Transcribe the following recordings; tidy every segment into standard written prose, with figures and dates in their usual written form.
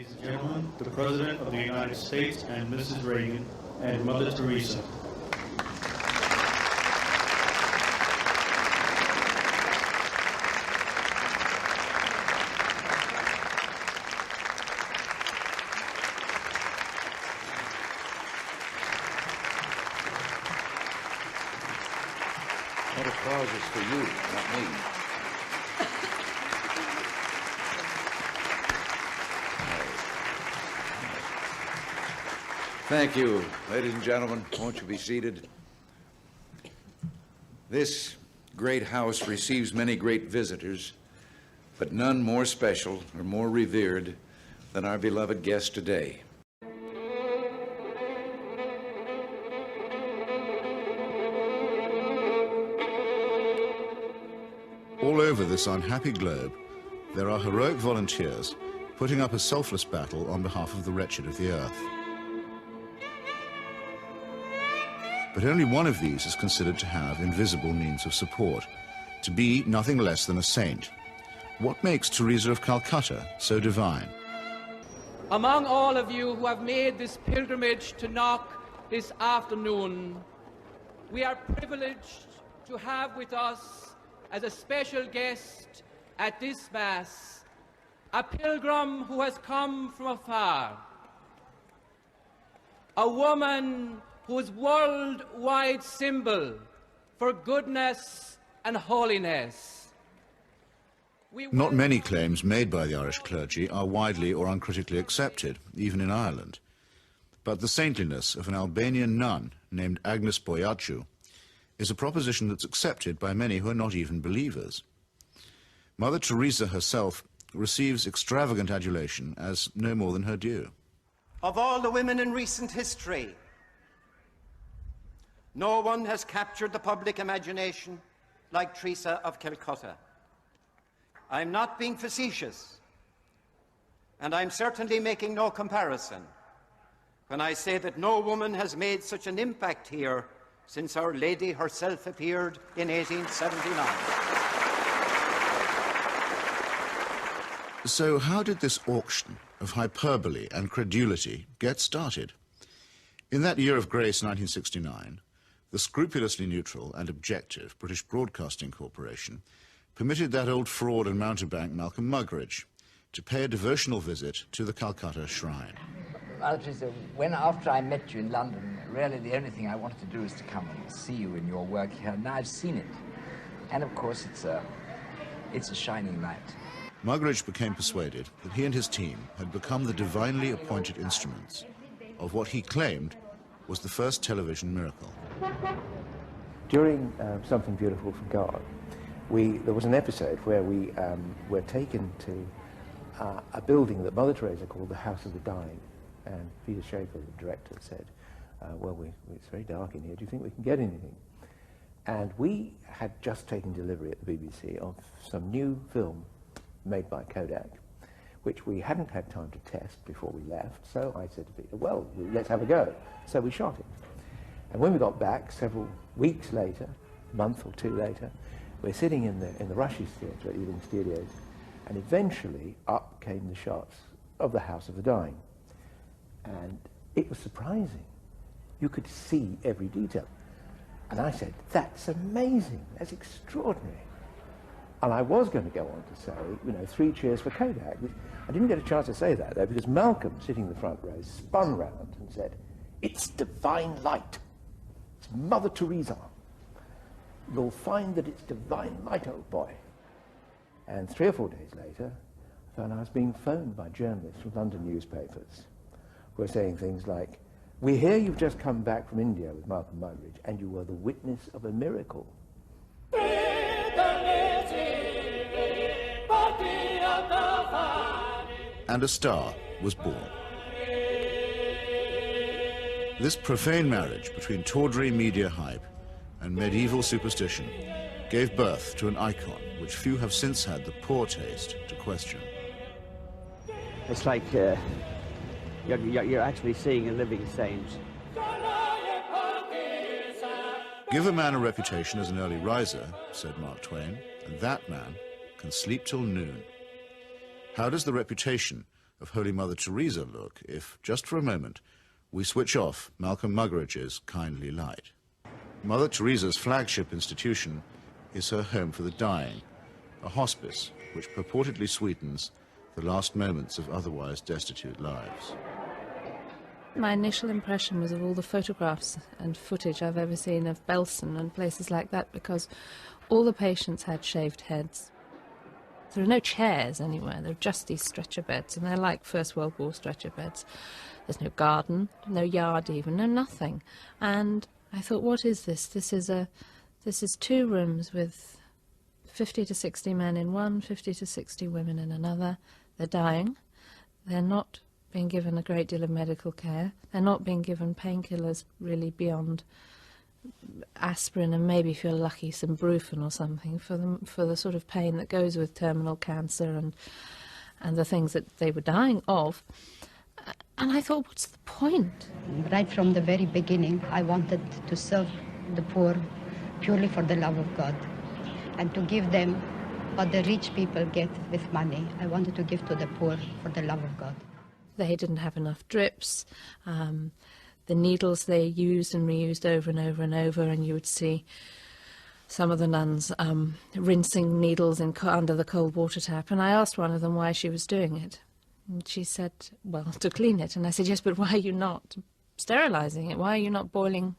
Ladies and gentlemen, the President of the United States and Mrs. Reagan and Mother Teresa. That applause is for you, not me. Thank you, ladies and gentlemen. Won't you be seated? This great house receives many great visitors, but none more special or more revered than our beloved guest today. All over this unhappy globe, there are heroic volunteers putting up a selfless battle on behalf of the wretched of the earth. But only one of these is considered to have invisible means of support, to be nothing less than a saint. What makes Teresa of Calcutta so divine? Among all of you who have made this pilgrimage to Knock this afternoon, we are privileged to have with us as a special guest at this Mass a pilgrim who has come from afar, a woman whose worldwide symbol for goodness and holiness. Not many claims made by the Irish clergy are widely or uncritically accepted, even in Ireland. But the saintliness of an Albanian nun named Agnes Boiaciu is a proposition that's accepted by many who are not even believers. Mother Teresa herself receives extravagant adulation as no more than her due. Of all the women in recent history, no one has captured the public imagination like Teresa of Calcutta. I'm not being facetious, and I'm certainly making no comparison when I say that no woman has made such an impact here since Our Lady herself appeared in 1879. So how did this auction of hyperbole and credulity get started? In that year of grace, 1969, the scrupulously neutral and objective British Broadcasting Corporation permitted that old fraud and mountebank Malcolm Muggeridge to pay a devotional visit to the Calcutta Shrine. Well, Teresa, after I met you in London, really the only thing I wanted to do is to come and see you in your work here. Now I've seen it. And of course it's a shining light. Muggeridge became persuaded that he and his team had become the divinely appointed instruments of what he claimed was the first television miracle. During Something Beautiful for God, there was an episode where we were taken to a building that Mother Teresa called the House of the Dying. And Peter Schaefer, the director, said, well, it's very dark in here. Do you think we can get anything? And we had just taken delivery at the BBC of some new film made by Kodak, which we hadn't had time to test before we left. So I said to Peter, well, let's have a go. So we shot it. And when we got back several weeks later, a month or two later, we're sitting in the Rushes Theatre at Ealing Studios, and eventually up came the shots of the House of the Dying. And it was surprising. You could see every detail. And I said, that's amazing, that's extraordinary. And I was going to go on to say, 3 cheers for Kodak. I didn't get a chance to say that, though, because Malcolm, sitting in the front row, spun round and said, it's divine light. It's Mother Teresa. You'll find that it's divine light, old boy. And 3 or 4 days later, I found I was being phoned by journalists from London newspapers who were saying things like, we hear you've just come back from India with Malcolm Muggeridge, and you were the witness of a miracle. And a star was born. This profane marriage between tawdry media hype and medieval superstition gave birth to an icon which few have since had the poor taste to question. It's like you're actually seeing a living saint. Give a man a reputation as an early riser, said Mark Twain, and that man can sleep till noon. How does the reputation of Holy Mother Teresa look if, just for a moment, we switch off Malcolm Muggeridge's kindly light? Mother Teresa's flagship institution is her home for the dying, a hospice which purportedly sweetens the last moments of otherwise destitute lives. My initial impression was of all the photographs and footage I've ever seen of Belsen and places like that, because all the patients had shaved heads. There are no chairs anywhere, there are just these stretcher beds, and they're like First World War stretcher beds. There's no garden, no yard even, no nothing. And I thought, what is this? This is 2 rooms with 50 to 60 men in one, 50 to 60 women in another. They're dying. They're not being given a great deal of medical care. They're not being given painkillers really beyond aspirin and maybe, if you're lucky, some Brufen or something for the sort of pain that goes with terminal cancer and the things that they were dying of. And I thought, what's the point? Right from the very beginning, I wanted to serve the poor purely for the love of God and to give them what the rich people get with money. I wanted to give to the poor for the love of God. They didn't have enough drips. The needles they used and reused over and over and over, and you would see some of the nuns rinsing needles under the cold water tap. And I asked one of them why she was doing it. And she said, well, to clean it. And I said, yes, but why are you not sterilising it? Why are you not boiling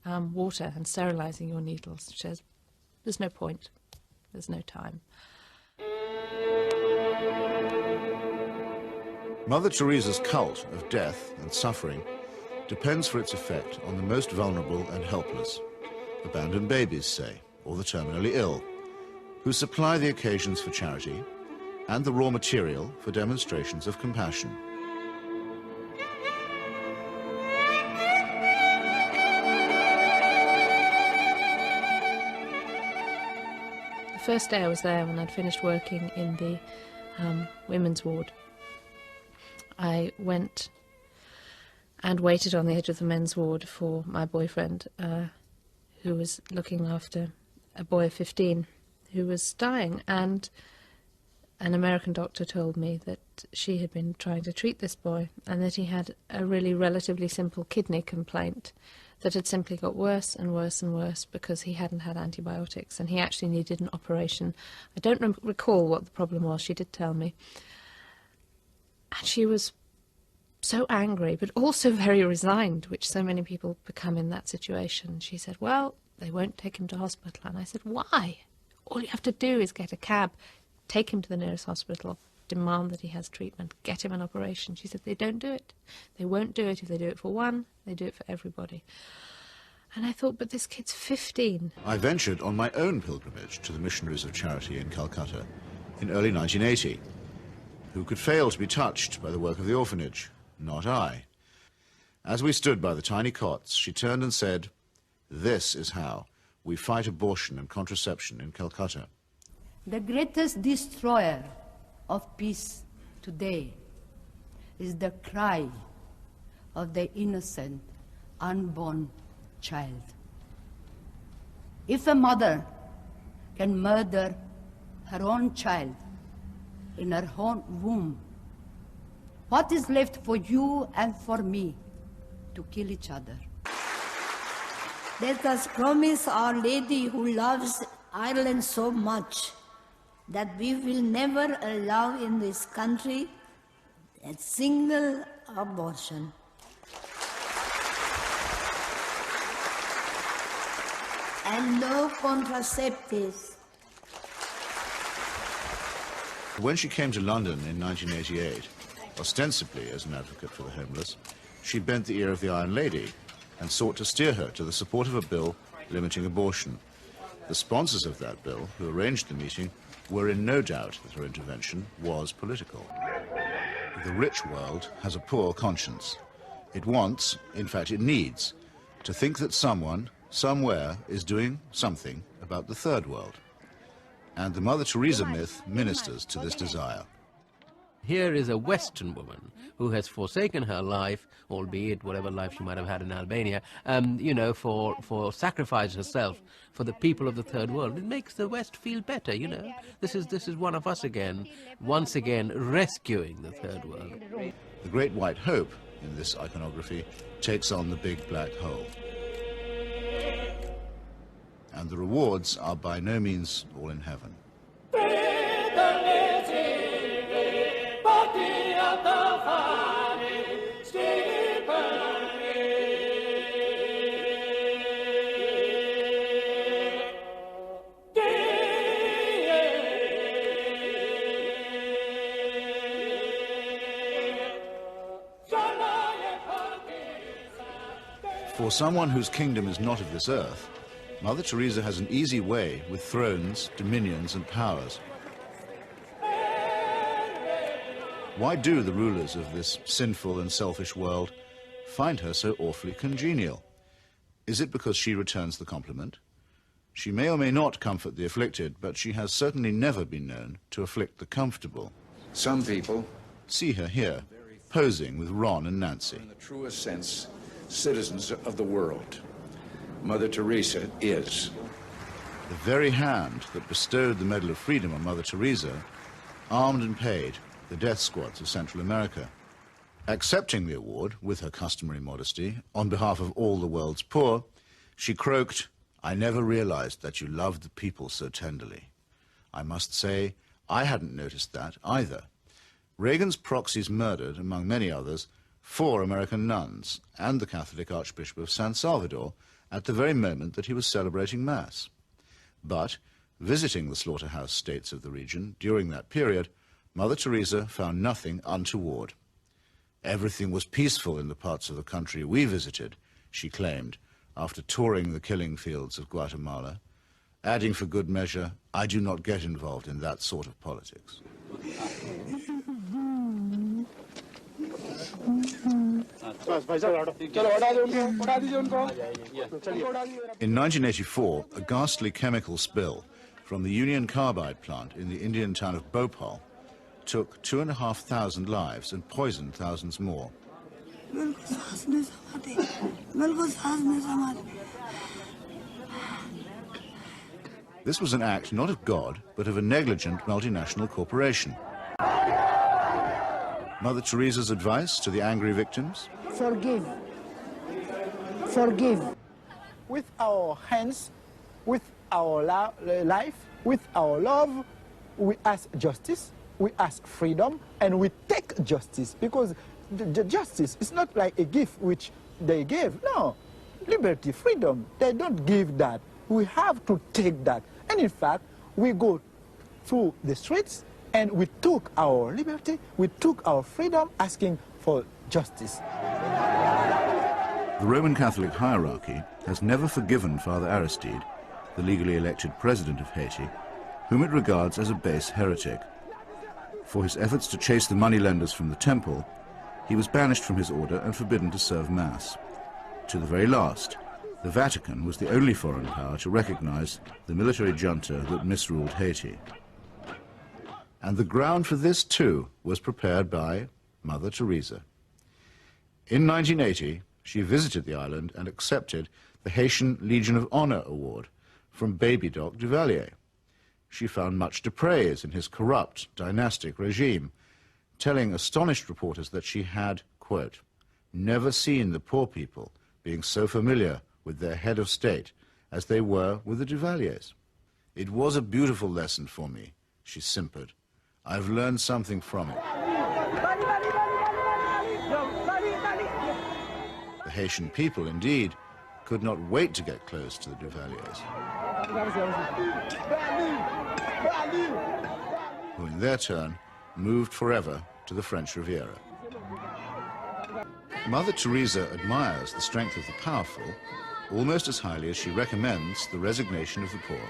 water and sterilising your needles? She says, there's no point. There's no time. Mother Teresa's cult of death and suffering depends for its effect on the most vulnerable and helpless, abandoned babies, say, or the terminally ill, who supply the occasions for charity and the raw material for demonstrations of compassion. The first day I was there, when I'd finished working in the women's ward, I went and waited on the edge of the men's ward for my boyfriend, who was looking after a boy of 15 who was dying. And an American doctor told me that she had been trying to treat this boy and that he had a really relatively simple kidney complaint that had simply got worse and worse and worse because he hadn't had antibiotics, and he actually needed an operation. I don't recall what the problem was. She did tell me. And she was so angry, but also very resigned, which so many people become in that situation. She said, well, they won't take him to hospital. And I said, why? All you have to do is get a cab, take him to the nearest hospital, demand that he has treatment, get him an operation. She said, they don't do it. They won't do it. If they do it for one, they do it for everybody. And I thought, but this kid's 15. I ventured on my own pilgrimage to the Missionaries of Charity in Calcutta in early 1980. Who could fail to be touched by the work of the orphanage? Not I. As we stood by the tiny cots, she turned and said, this is how we fight abortion and contraception in Calcutta. The greatest destroyer of peace today is the cry of the innocent, unborn child. If a mother can murder her own child in her own womb, what is left for you and for me to kill each other? Let us promise Our Lady, who loves Ireland so much, that we will never allow in this country a single abortion. And no contraceptives. When she came to London in 1988, ostensibly as an advocate for the homeless, she bent the ear of the Iron Lady and sought to steer her to the support of a bill limiting abortion. The sponsors of that bill, who arranged the meeting, were in no doubt that her intervention was political. The rich world has a poor conscience. It wants, in fact it needs, to think that someone, somewhere, is doing something about the third world. And the Mother Teresa myth ministers to this desire. Here is a Western woman who has forsaken her life, albeit whatever life she might have had in Albania, you know, for sacrifice herself for the people of the third world. It makes the West feel better, you know. This is one of us again, once again rescuing the third world. The Great White Hope in this iconography takes on the big black hole. And the rewards are by no means all in heaven. For someone whose kingdom is not of this earth, Mother Teresa has an easy way with thrones, dominions, and powers. Why do the rulers of this sinful and selfish world find her so awfully congenial? Is it because she returns the compliment? She may or may not comfort the afflicted, but she has certainly never been known to afflict the comfortable. Some people, see her here, posing with Ron and Nancy. in the truest sense, citizens of the world. Mother Teresa is. The very hand that bestowed the Medal of Freedom on Mother Teresa armed and paid the death squads of Central America. Accepting the award, with her customary modesty, on behalf of all the world's poor, she croaked, "I never realized that you loved the people so tenderly." I must say, I hadn't noticed that either. Reagan's proxies murdered, among many others, 4 American nuns and the Catholic Archbishop of San Salvador at the very moment that he was celebrating Mass. But, visiting the slaughterhouse states of the region during that period, Mother Teresa found nothing untoward. Everything was peaceful in the parts of the country we visited, she claimed, after touring the killing fields of Guatemala, adding for good measure, "I do not get involved in that sort of politics." In 1984, a ghastly chemical spill from the Union Carbide plant in the Indian town of Bhopal took 2,500 lives and poisoned thousands more. This was an act not of God, but of a negligent multinational corporation. Mother Teresa's advice to the angry victims? Forgive. Forgive. With our hands, with our life, with our love, we ask justice, we ask freedom, and we take justice, because the justice is not like a gift which they gave. No, liberty, freedom, they don't give that. We have to take that. And in fact, we go through the streets and we took our liberty, we took our freedom, asking for justice. The Roman Catholic hierarchy has never forgiven Father Aristide, the legally elected president of Haiti, whom it regards as a base heretic. For his efforts to chase the moneylenders from the temple, he was banished from his order and forbidden to serve Mass. To the very last, the Vatican was the only foreign power to recognize the military junta that misruled Haiti. And the ground for this, too, was prepared by Mother Teresa. In 1980, she visited the island and accepted the Haitian Legion of Honor Award from Baby Doc Duvalier. She found much to praise in his corrupt, dynastic regime, telling astonished reporters that she had, quote, "never seen the poor people being so familiar with their head of state as they were with the Duvaliers. It was a beautiful lesson for me," she simpered. "I've learned something from it." The Haitian people, indeed, could not wait to get close to the Duvaliers, who in their turn moved forever to the French Riviera. Mother Teresa admires the strength of the powerful almost as highly as she recommends the resignation of the poor.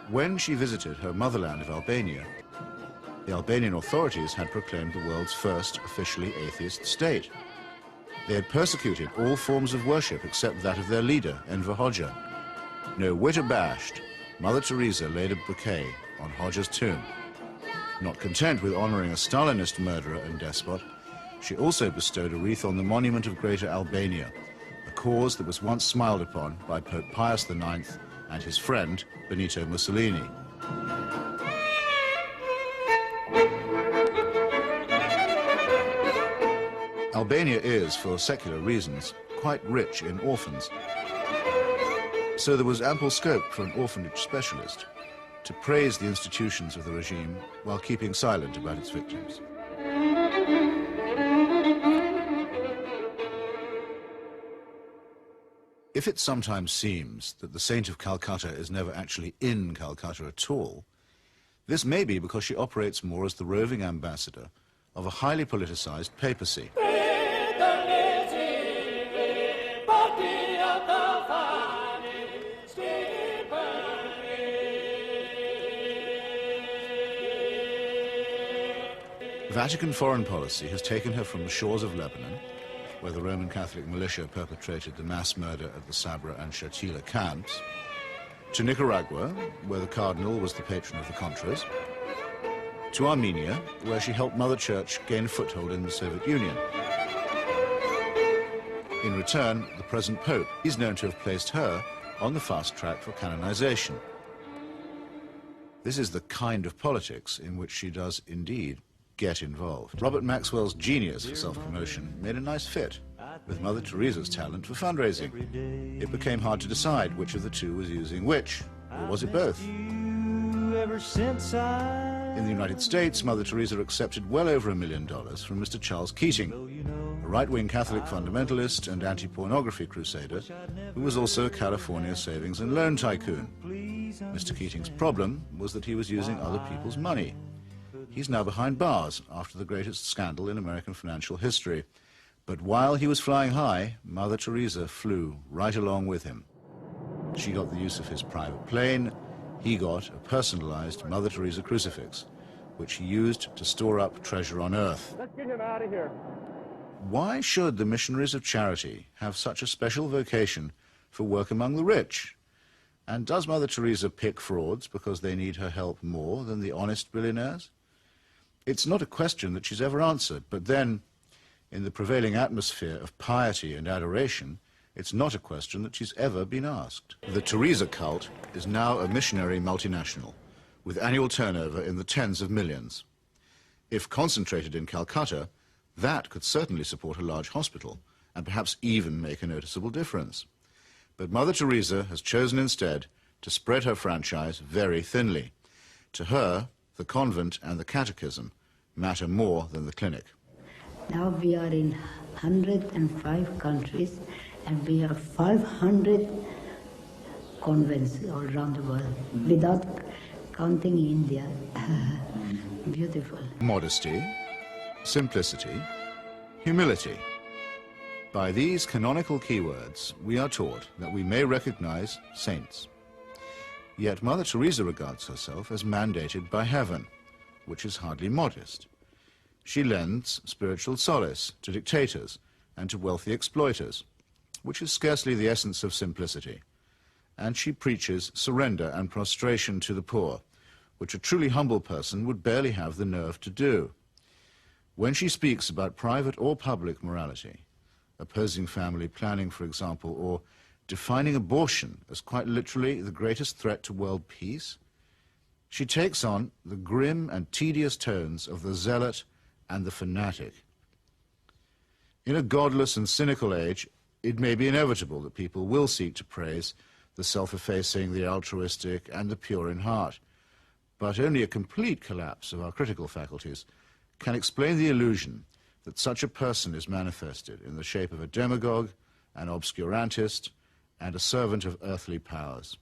When she visited her motherland of Albania, the Albanian authorities had proclaimed the world's first officially atheist state. They had persecuted all forms of worship except that of their leader, Enver Hoxha. No whit abashed, Mother Teresa laid a bouquet on Hoxha's tomb. Not content with honoring a Stalinist murderer and despot, she also bestowed a wreath on the monument of Greater Albania, a cause that was once smiled upon by Pope Pius IX and his friend, Benito Mussolini. Albania is, for secular reasons, quite rich in orphans. So there was ample scope for an orphanage specialist to praise the institutions of the regime while keeping silent about its victims. If it sometimes seems that the Saint of Calcutta is never actually in Calcutta at all, this may be because she operates more as the roving ambassador of a highly politicized papacy. Vatican foreign policy has taken her from the shores of Lebanon, where the Roman Catholic militia perpetrated the mass murder at the Sabra and Shatila camps, to Nicaragua, where the cardinal was the patron of the Contras, to Armenia, where she helped Mother Church gain a foothold in the Soviet Union. In return, the present Pope is known to have placed her on the fast track for canonization. This is the kind of politics in which she does indeed get involved. Robert Maxwell's genius for self-promotion made a nice fit with Mother Teresa's talent for fundraising. It became hard to decide which of the two was using which, or was it both? In the United States, Mother Teresa accepted well over $1 million from Mr. Charles Keating, a right-wing Catholic fundamentalist and anti-pornography crusader who was also a California savings and loan tycoon. Mr. Keating's problem was that he was using other people's money. He's now behind bars after the greatest scandal in American financial history. But while he was flying high, Mother Teresa flew right along with him. She got the use of his private plane. He got a personalized Mother Teresa crucifix, which he used to store up treasure on earth. Let's get him out of here. Why should the missionaries of charity have such a special vocation for work among the rich? And does Mother Teresa pick frauds because they need her help more than the honest billionaires? It's not a question that she's ever answered, but then, in the prevailing atmosphere of piety and adoration, it's not a question that she's ever been asked. The Teresa cult is now a missionary multinational, with annual turnover in the tens of millions. If concentrated in Calcutta, that could certainly support a large hospital, and perhaps even make a noticeable difference. But Mother Teresa has chosen instead to spread her franchise very thinly. To her, the convent and the catechism matter more than the clinic. Now we are in 105 countries and we have 500 convents all around the world, without counting India. Beautiful. Modesty, simplicity, humility. By these canonical keywords, we are taught that we may recognize saints. Yet Mother Teresa regards herself as mandated by heaven, which is hardly modest. She lends spiritual solace to dictators and to wealthy exploiters, which is scarcely the essence of simplicity. And she preaches surrender and prostration to the poor, which a truly humble person would barely have the nerve to do. When she speaks about private or public morality, opposing family planning, for example, or defining abortion as quite literally the greatest threat to world peace, she takes on the grim and tedious tones of the zealot and the fanatic. In a godless and cynical age, it may be inevitable that people will seek to praise the self-effacing, the altruistic, and the pure in heart. But only a complete collapse of our critical faculties can explain the illusion that such a person is manifested in the shape of a demagogue, an obscurantist, and a servant of earthly powers.